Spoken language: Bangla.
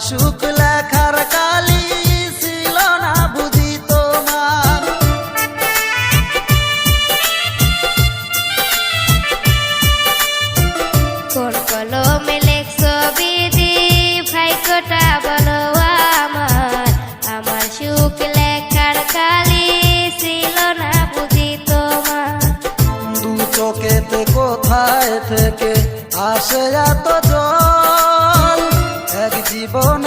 সুখ লেখার কালি ছিল না বুঝি তোমার। কোন কলমে লেখছো বিধি ভাগ্যটা বলো আমার, আমার সুখ লেখার কালি ছিল না বুঝি তোমার। দু চোখেতে কোথায় থেকে আসে এত জল, এক জীবন